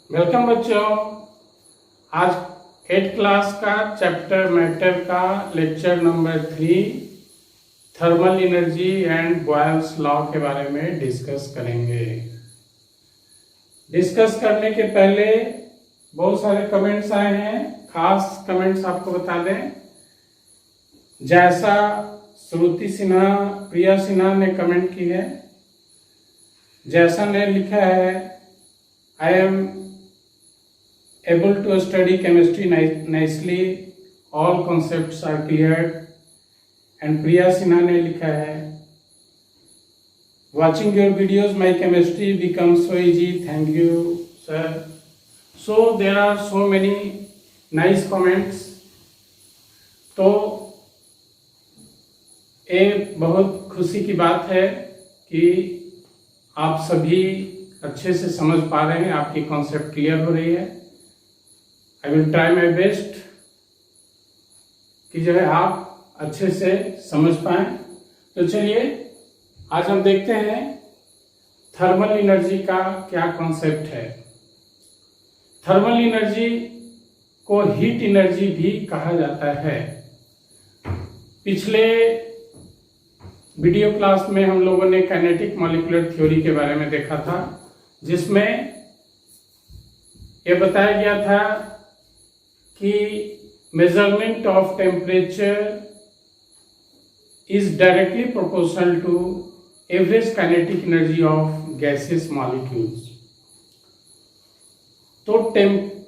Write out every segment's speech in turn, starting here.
Welcome बच्चों। आज 8th class का चैप्टर मैटर का lecture number 3 thermal energy and Boyle's law के बारे में डिस्कस करेंगे। डिस्कस करने के पहले बहुत सारे कमेंट्स आए हैं, खास कमेंट्स आपको बता दें। जैसा श्रुति सिन्हा, प्रिया सिन्हा ने कमेंट की है। जैसा ने लिखा है, I am able to study chemistry nicely, all concepts are cleared। and Priya Sinha ने लिखा है, watching your videos my chemistry becomes so easy, thank you sir। so there are so many nice comments। तो ये बहुत खुशी की बात है कि आप सभी अच्छे से समझ पा रहे हैं, आपकी कॉन्सेप्ट क्लियर हो रही है। I will try my best कि जो है आप अच्छे से समझ पाए। तो चलिए आज हम देखते हैं थर्मल एनर्जी का क्या कॉन्सेप्ट है। थर्मल एनर्जी को हीट एनर्जी भी कहा जाता है। पिछले वीडियो क्लास में हम लोगों ने काइनेटिक मॉलिक्यूलर थ्योरी के बारे में देखा था, जिसमें यह बताया गया था कि measurement of temperature is directly proportional to average kinetic energy of gases molecules. तो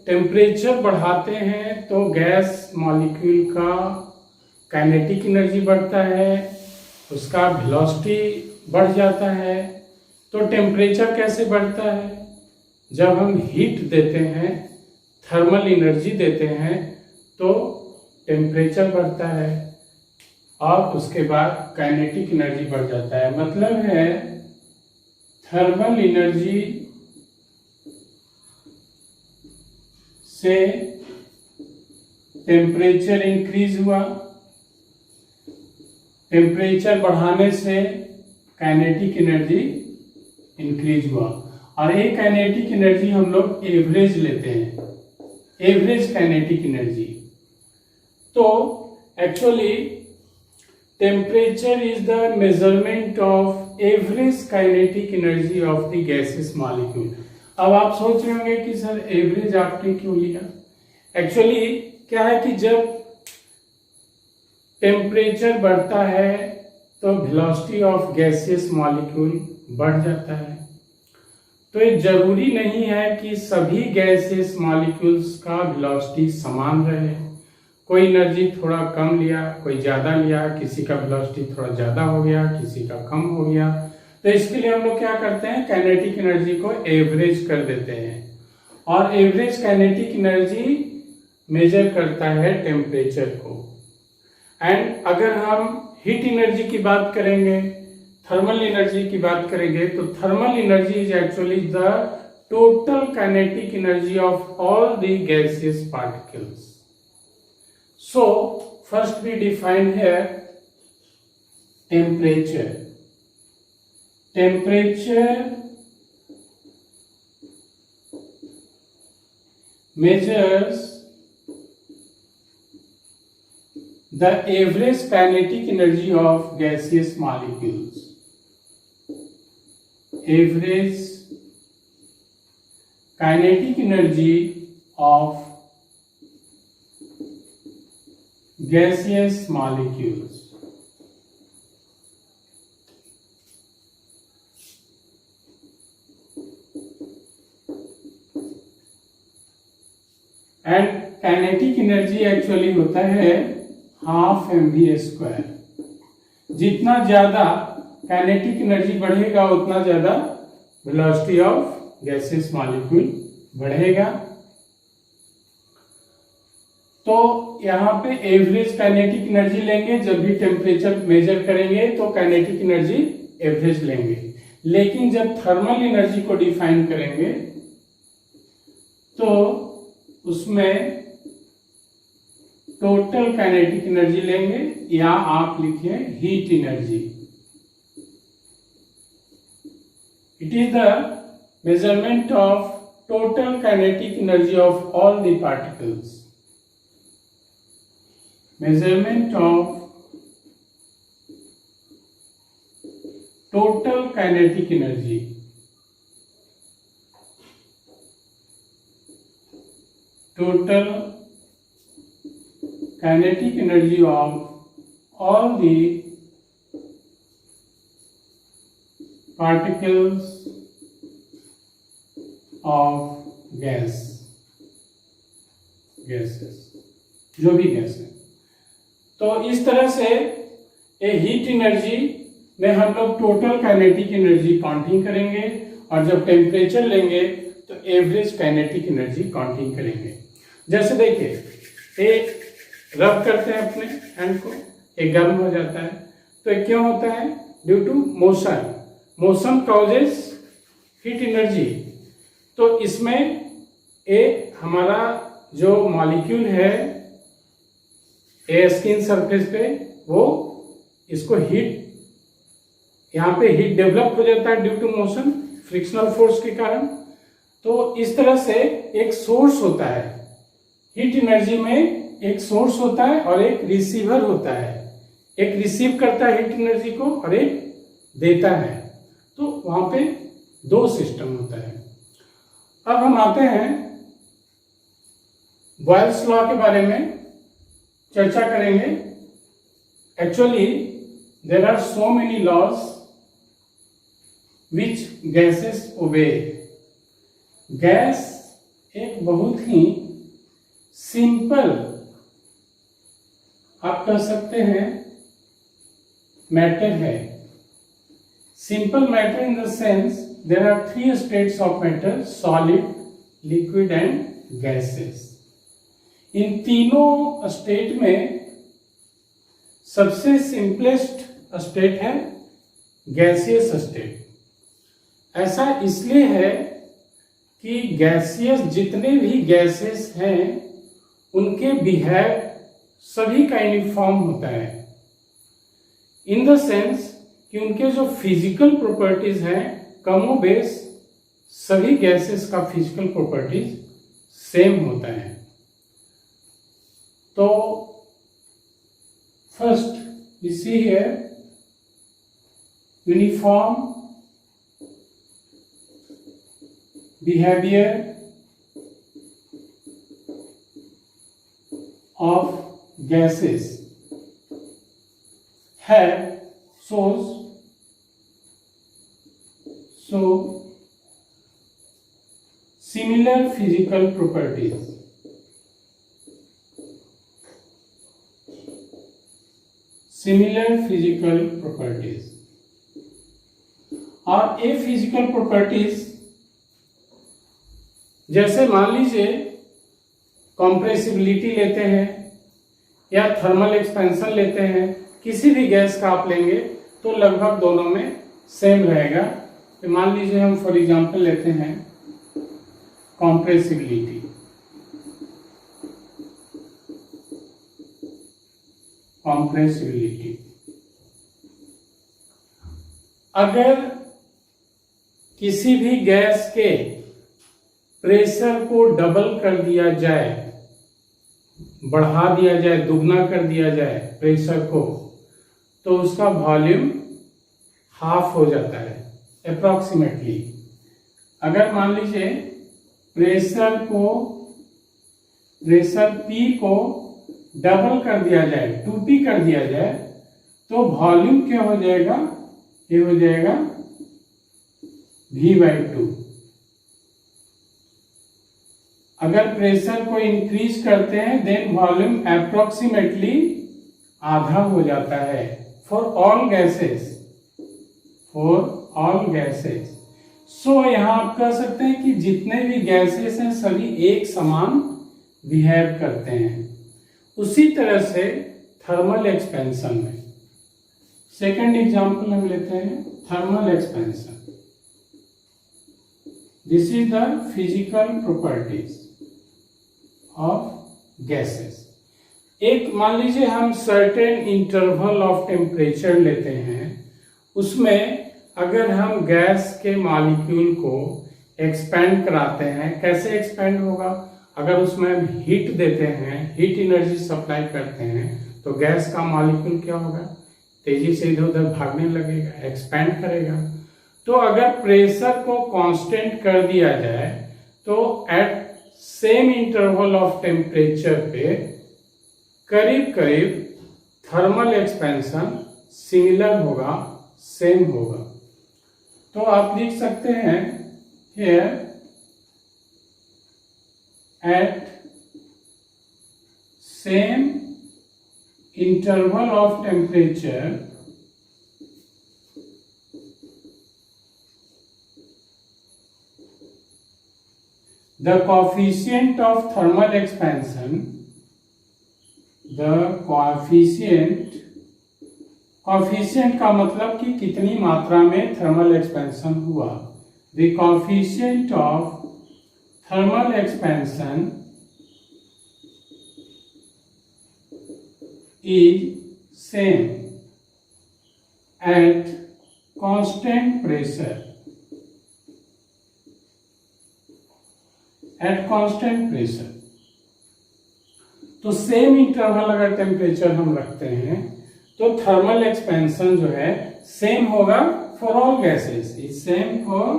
टेम्परेचर बढ़ाते हैं तो गैस मॉलिक्यूल का काइनेटिक एनर्जी बढ़ता है, उसका वेलोसिटी बढ़ जाता है। तो टेम्परेचर कैसे बढ़ता है? जब हम हीट देते हैं, थर्मल एनर्जी देते हैं, तो टेम्परेचर बढ़ता है और उसके बाद काइनेटिक एनर्जी बढ़ जाता है। मतलब है थर्मल एनर्जी से टेम्परेचर इंक्रीज हुआ, टेम्परेचर बढ़ाने से काइनेटिक एनर्जी इंक्रीज हुआ। और एक काइनेटिक एनर्जी हम लोग एवरेज लेते हैं, एवरेज काइनेटिक एनर्जी। तो actually temperature is the measurement of average kinetic energy of the gases molecule. अब आप सोच रहे होंगे कि सर एवरेज आपने क्यों लिया? एक्चुअली क्या है कि जब टेम्परेचर बढ़ता है तो वेलोसिटी ऑफ गैसेस मॉलिक्यूल बढ़ जाता है। तो ये जरूरी नहीं है कि सभी गैसेस मॉलिक्यूल्स का वेलोसिटी समान रहे। कोई एनर्जी थोड़ा कम लिया, कोई ज्यादा लिया, किसी का वेलोसिटी थोड़ा ज्यादा हो गया, किसी का कम हो गया। तो इसके लिए हम लोग क्या करते हैं, काइनेटिक एनर्जी को एवरेज कर देते हैं। और एवरेज काइनेटिक एनर्जी मेजर करता है टेम्परेचर को। एंड अगर हम हीट एनर्जी की बात करेंगे, थर्मल एनर्जी की बात करेंगे, तो thermal energy is actually the total kinetic energy of all the gases particles. So first we define here temperature. Temperature measures the average kinetic energy of gaseous molecules। average kinetic energy of gaseous molecules। And kinetic energy actually होता है half mv²। जितना ज्यादा kinetic energy बढ़ेगा उतना ज्यादा velocity of gases molecule बढ़ेगा। तो यहाँ पे एवरेज काइनेटिक एनर्जी लेंगे, जब भी टेम्परेचर मेजर करेंगे तो काइनेटिक एनर्जी एवरेज लेंगे। लेकिन जब थर्मल एनर्जी को डिफाइन करेंगे तो उसमें टोटल काइनेटिक एनर्जी लेंगे, या आप लिखिए heat energy. It is the measurement of total kinetic energy of all the particles. Measurement of total kinetic energy. Total kinetic energy of all the particles of gases, जो भी gas है। तो इस तरह से ए हीट एनर्जी में हम लोग टोटल काइनेटिक एनर्जी काउंटिंग करेंगे, और जब टेम्परेचर लेंगे तो एवरेज काइनेटिक एनर्जी काउंटिंग करेंगे। जैसे देखिए, एक रब करते हैं अपने हैंड को, एक गर्म हो जाता है, तो ये क्यों होता है? Due to motion causes heat energy. तो इसमें एक हमारा जो मॉलिक्यूल है ए स्किन सरफेस पे, वो इसको हीट, यहाँ पे हीट डेवलप हो जाता है due to motion, frictional force के कारण। तो इस तरह से एक सोर्स होता है हीट एनर्जी में, एक सोर्स होता है और एक रिसीवर होता है। एक रिसीव करता है हीट एनर्जी को और एक देता है। तो वहां पे दो सिस्टम होता है। अब हम आते हैं बॉयल्स लॉ के बारे में चर्चा करेंगे। Actually there are so many laws which gases obey. Gas एक बहुत ही सिंपल, आप कह सकते हैं, मैटर है। Simple matter in the sense there are 3 states of matter: solid, liquid and gases. इन तीनों स्टेट में सबसे सिंपलेस्ट स्टेट है गैसियस स्टेट। ऐसा इसलिए है कि गैसियस, जितने भी गैसेस हैं उनके बिहेव सभी का यूनिफॉर्म होता है, इन द सेंस कि उनके जो फिजिकल प्रॉपर्टीज हैं, कमोबेश सभी गैसेस का फिजिकल प्रॉपर्टीज सेम होता है। तो first we see here uniform behavior of gases shows similar physical properties. और ये फिजिकल प्रॉपर्टीज, जैसे मान लीजिए कंप्रेसिबिलिटी लेते हैं या थर्मल एक्सपेंशन लेते हैं, किसी भी गैस का आप लेंगे तो लगभग दोनों में सेम रहेगा। तो मान लीजिए हम फॉर एग्जांपल लेते हैं कंप्रेसिबिलिटी। अगर किसी भी गैस के प्रेशर को डबल कर दिया जाए, बढ़ा दिया जाए, दुगना कर दिया जाए प्रेशर को, तो उसका वॉल्यूम हाफ हो जाता है अप्रोक्सीमेटली। अगर मान लीजिए प्रेशर P को डबल कर दिया जाए, 2P कर दिया जाए, तो वॉल्यूम क्या हो जाएगा? ये हो जाएगा V/2। अगर प्रेशर को इंक्रीज करते हैं देन वॉल्यूम अप्रोक्सीमेटली आधा हो जाता है फॉर ऑल गैसेस। सो यहां आप कह सकते हैं कि जितने भी गैसेस हैं सभी एक समान बिहेव करते हैं। उसी तरह से थर्मल एक्सपेंशन में, सेकेंड एग्जांपल हम लेते हैं thermal expansion. This is the physical properties of gases. एक मान लीजिए हम सर्टेन इंटरवल ऑफ टेम्परेचर लेते हैं, उसमें अगर हम गैस के मॉलिक्यूल को एक्सपेंड कराते हैं। कैसे एक्सपेंड होगा? अगर उसमें हम हीट देते हैं, हीट एनर्जी सप्लाई करते हैं, तो गैस का मॉलिक्यूल क्या होगा? तेजी से इधर उधर भागने लगेगा, एक्सपेंड करेगा। तो अगर प्रेशर को कांस्टेंट कर दिया जाए तो at same interval of temperature पे करीब करीब थर्मल एक्सपेंशन सिमिलर होगा, सेम होगा। तो आप लिख सकते हैं here at same interval of temperature the coefficient of thermal expansion, the coefficient का मतलब कि कितनी मात्रा में थर्मल एक्सपेंशन हुआ। The coefficient of thermal expansion is same at constant pressure. At constant pressure. तो सेम इंटरवल अगर टेम्परेचर हम रखते हैं तो थर्मल एक्सपेंशन जो है सेम होगा for all gases. Is same for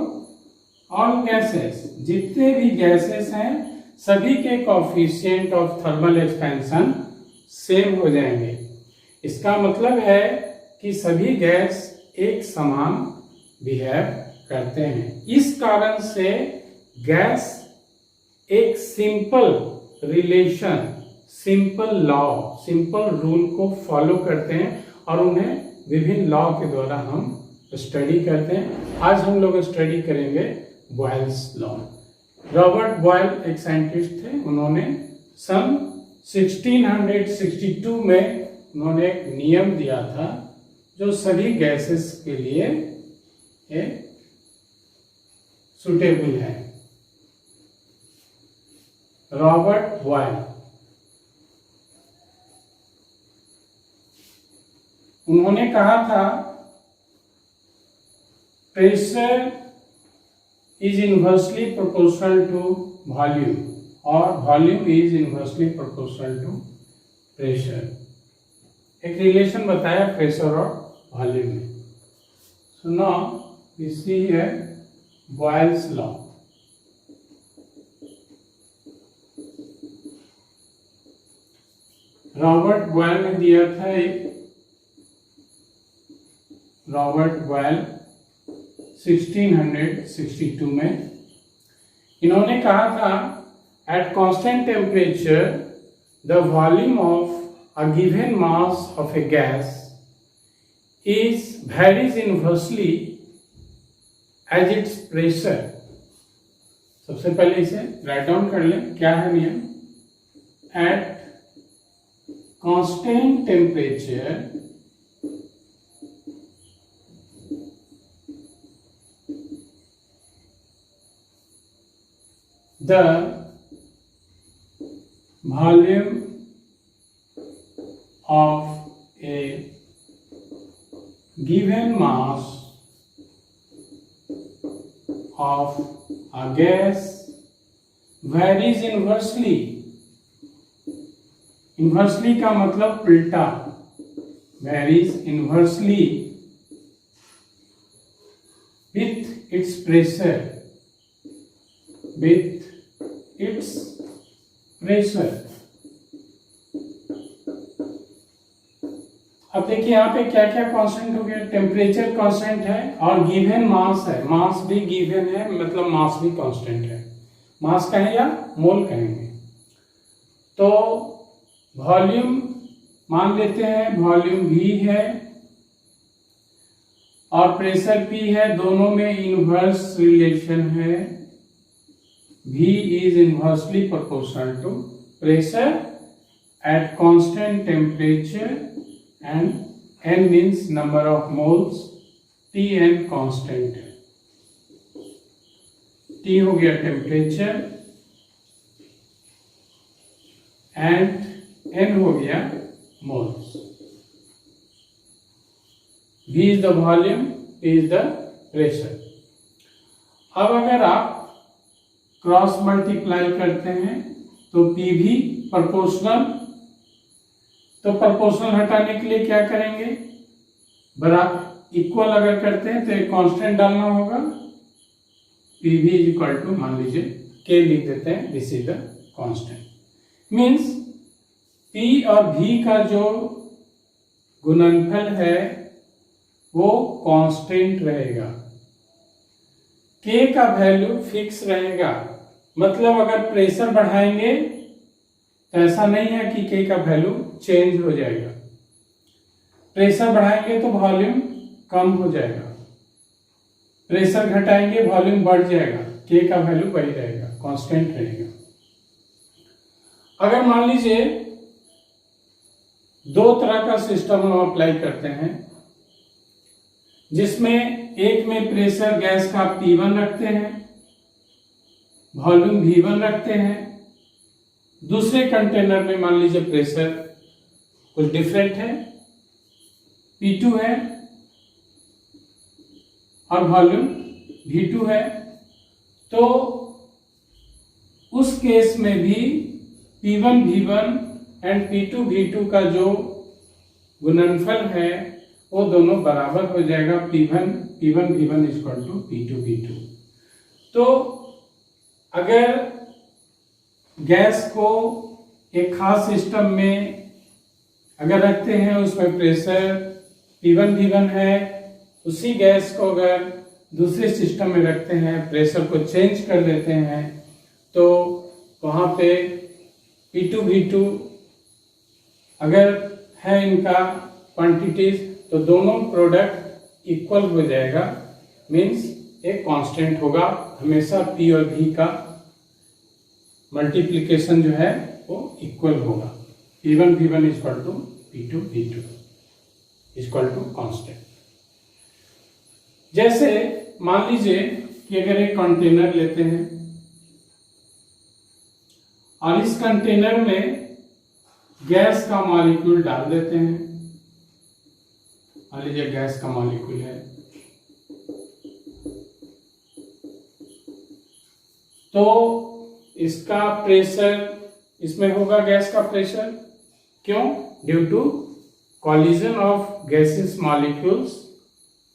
all gases. जितने भी गैसेस हैं सभी के coefficient of thermal expansion same हो जाएंगे। इसका मतलब है कि सभी गैस एक समान बिहेव करते हैं। इस कारण से गैस एक simple relation, simple law, simple rule को फॉलो करते हैं और उन्हें विभिन्न लॉ के द्वारा हम स्टडी करते हैं। आज हम लोग स्टडी करेंगे बॉयल्स लॉ। रॉबर्ट बॉयल एक साइंटिस्ट थे। उन्होंने सन 1662 में उन्होंने एक नियम दिया था जो सभी गैसेस के लिए सुटेबल है। रॉबर्ट बॉयल उन्होंने कहा था pressure is inversely proportional to volume और volume is inversely proportional to pressure। एक रिलेशन बताया प्रेशर और वॉल्यूम में। So now we see here Boyle's law. Robert Boyle ने दिया था एक, रॉबर्ट बॉयल 1662 में इन्होंने कहा था at constant temperature the volume of a given mass of a gas is varies inversely as its pressure. सबसे पहले इसे राइट डाउन कर लें। क्या है नियम? Eight constant temperature the volume of a given mass of a gas varies inversely। inversely का मतलब उल्टा, varies inversely with its pressure, with its pressure। अब देखिए यहाँ पे क्या क्या कांस्टेंट हो गया। टेम्परेचर कांस्टेंट है और गिवन मास है, मास भी गिवन है, मतलब मास भी कांस्टेंट है। मास कहें या मोल कहेंगे। तो वॉल्यूम मान लेते हैं, वॉल्यूम V है और प्रेशर P है, दोनों में इनवर्स रिलेशन है। V is inversely proportional to pressure at constant temperature and N means number of moles, Tn constant है। T हो गया temperature and N हो गया moles। V is the volume, P is the pressure। अब अगर आप cross multiply करते हैं तो पी भी प्रोपोर्शनल, तो प्रोपोर्शनल हटाने के लिए क्या करेंगे, बराबर इक्वल अगर करते हैं तो एक कांस्टेंट डालना होगा, पी भी इज इक्वल टू मान लीजिए के लिख देते हैं, this is the constant. Means P और भी का जो गुणनफल है वो कांस्टेंट रहेगा, के का वैल्यू फिक्स रहेगा। मतलब अगर प्रेशर बढ़ाएंगे तो ऐसा नहीं है कि के का वैल्यू चेंज हो जाएगा, प्रेशर बढ़ाएंगे तो वॉल्यूम कम हो जाएगा, प्रेशर घटाएंगे वॉल्यूम बढ़ जाएगा, के का वैल्यू वही रहेगा, कांस्टेंट रहेगा। अगर मान लीजिए दो तरह का सिस्टम हम अप्लाई करते हैं, जिसमें एक में प्रेशर गैस का P1 रखते हैं, वॉल्यूम V1 रखते हैं, दूसरे कंटेनर में मान लीजिए प्रेशर कुछ डिफरेंट है, P2 है और वॉल्यूम V2 है, तो उस केस में भी P1 V1 and P2 V2 का जो गुणनफल है वो दोनों बराबर हो जाएगा, P1 V1 equal to P2 V2। तो अगर गैस को एक खास सिस्टम में अगर रखते हैं, उसमें प्रेशर P1 V1 है, उसी गैस को अगर दूसरे सिस्टम में रखते हैं, प्रेशर को चेंज कर देते हैं, तो वहां पे P2 V2 अगर है इनका क्वांटिटीज तो दोनों प्रोडक्ट इक्वल हो जाएगा, मींस एक कांस्टेंट होगा, हमेशा P और V का मल्टीप्लिकेशन जो है वो इक्वल होगा, P1 V1 equal to P2 V2 equal to constant. जैसे मान लीजिए कि अगर एक कंटेनर लेते हैं और इस कंटेनर में गैस का मॉलिक्यूल डाल देते हैं, मान लीजिए गैस का मॉलिक्यूल है, तो इसका प्रेशर इसमें होगा गैस का प्रेशर, क्यों, due to collision of gases molecules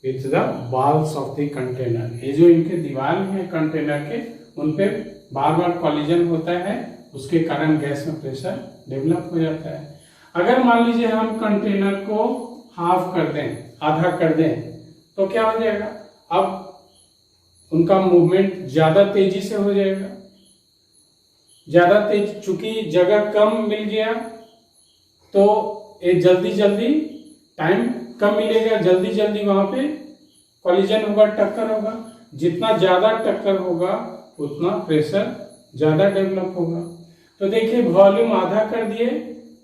with the walls of the container. ये जो इनके दीवार है कंटेनर के, उन पे बार बार कॉलिजन होता है, उसके कारण गैस में प्रेशर डेवलप हो जाता है। अगर मान लीजिए हम कंटेनर को हाफ कर दें, आधा कर दें, तो क्या हो जाएगा, अब उनका मूवमेंट ज्यादा तेजी से हो जाएगा, ज्यादा तेज, चूंकि जगह कम मिल गया तो ये जल्दी जल्दी टाइम कम मिलेगा, जल्दी जल्दी वहां पे कॉलिजन होगा, टक्कर होगा, जितना ज्यादा टक्कर होगा उतना प्रेशर ज्यादा डेवलप होगा। तो देखिए वॉल्यूम आधा कर दिए,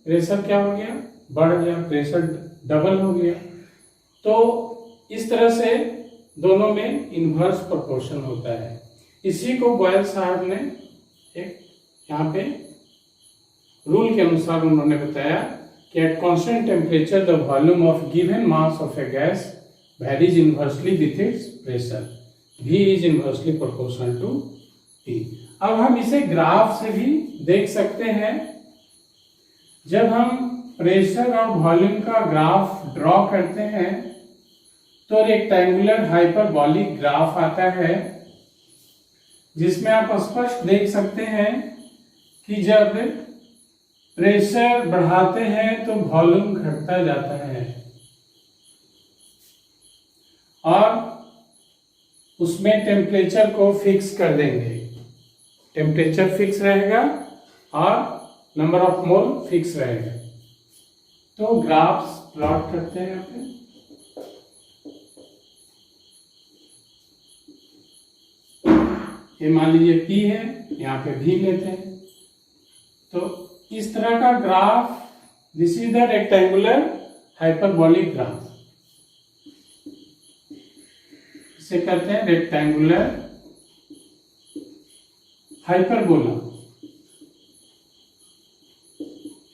प्रेशर क्या हो गया, बढ़ गया, प्रेशर डबल हो गया। तो इस तरह से दोनों में इनवर्स प्रोपोर्शन होता है। इसी को बॉयल साहब ने एक यहाँ पे रूल के अनुसार उन्होंने बताया कि at constant temperature the volume of given mass of a gas varies inversely with its pressure, V is inversely proportional to T। अब हम इसे ग्राफ से भी देख सकते हैं। जब हम प्रेशर और वॉल्यूम का ग्राफ ड्रॉ करते हैं तो रेक्टेंगुलर हाइपरबॉलिक ग्राफ आता है, जिसमें आप स्पष्ट देख सकते हैं कि जब प्रेशर बढ़ाते हैं तो वॉल्यूम घटता जाता है और उसमें टेम्परेचर को फिक्स कर देंगे, टेम्परेचर फिक्स रहेगा और नंबर ऑफ मोल फिक्स रहेगा। तो ग्राफ्स प्लॉट करते हैं यहाँ पे। ये मान लीजिए P है, यहाँ पे V लेते हैं, तो इस तरह का graph, this is the rectangular hyperbolic graph, इसे कहते हैं रेक्टेंगुलर हाइपरबोला।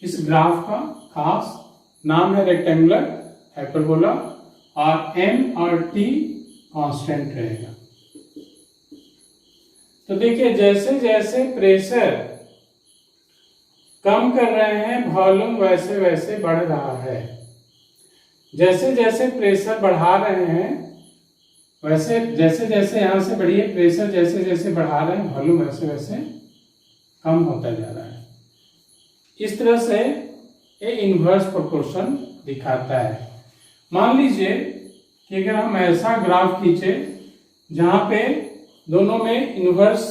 इस ग्राफ का खास नाम है रेक्टेंगुलर हाइपरबोला और M और T कांस्टेंट रहेगा। तो देखिए जैसे जैसे प्रेशर कम कर रहे हैं वॉल्यूम वैसे वैसे बढ़ रहा है। जैसे जैसे प्रेशर बढ़ा रहे हैं वैसे जैसे जैसे यहां से बढ़िए प्रेशर जैसे जैसे बढ़ा रहे हैं वॉल्यूम वैसे वैसे कम होता जा रहा है। इस तरह से ये इन्वर्स प्रोपोर्शन दिखाता है। मान लीजिए कि अगर हम ऐसा ग्राफ खींचे जहां पे दोनों में इन्वर्स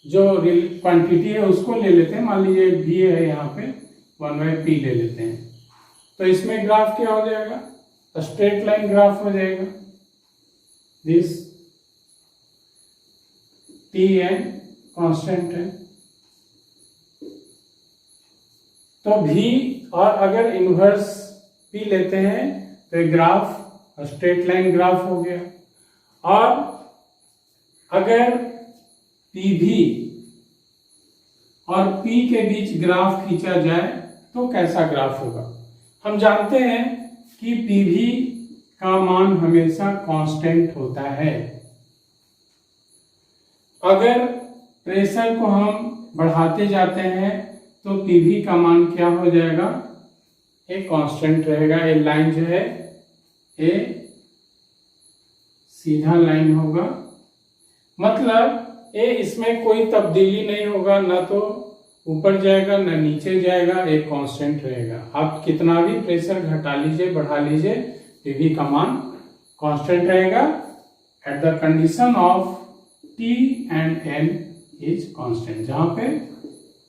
जो क्वांटिटी है उसको ले लेते हैं, मान लीजिए v है यहाँ पे 1/p ले लेते हैं, तो इसमें ग्राफ क्या हो जाएगा, स्ट्रेट लाइन ग्राफ हो जाएगा। दिस Tn कांस्टेंट है, तो v और अगर इन्वर्स p लेते हैं तो ग्राफ स्ट्रेट लाइन ग्राफ हो गया। और अगर pv और p के बीच ग्राफ खींचा जाए तो कैसा ग्राफ होगा। हम जानते हैं कि pv का मान हमेशा कांस्टेंट होता है। अगर प्रेशर को हम बढ़ाते जाते हैं तो pv का मान क्या हो जाएगा, ये कांस्टेंट रहेगा। ये लाइन जो है ये सीधा लाइन होगा, मतलब ये इसमें कोई तब्दीली नहीं होगा, ना तो ऊपर जाएगा ना नीचे जाएगा, एक कांस्टेंट रहेगा। आप कितना भी प्रेशर घटा लीजिए बढ़ा लीजिए pv का मान कांस्टेंट रहेगा at the condition of T and N is constant, जहां पे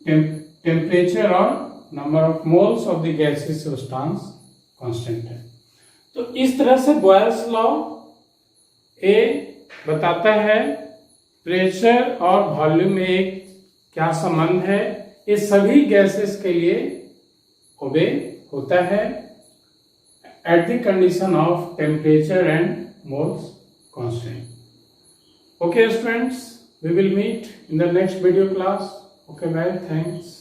टेम्परेचर और number of moles of the gases substance constant है। तो इस तरह से बॉयल्स लॉ ए बताता है प्रेशर और वॉल्यूम में एक क्या संबंध है। ये सभी गैसेस के लिए ओबे होता है at the condition of temperature and moles constant. Okay students, we will meet in the next video class. Okay, bye, thanks.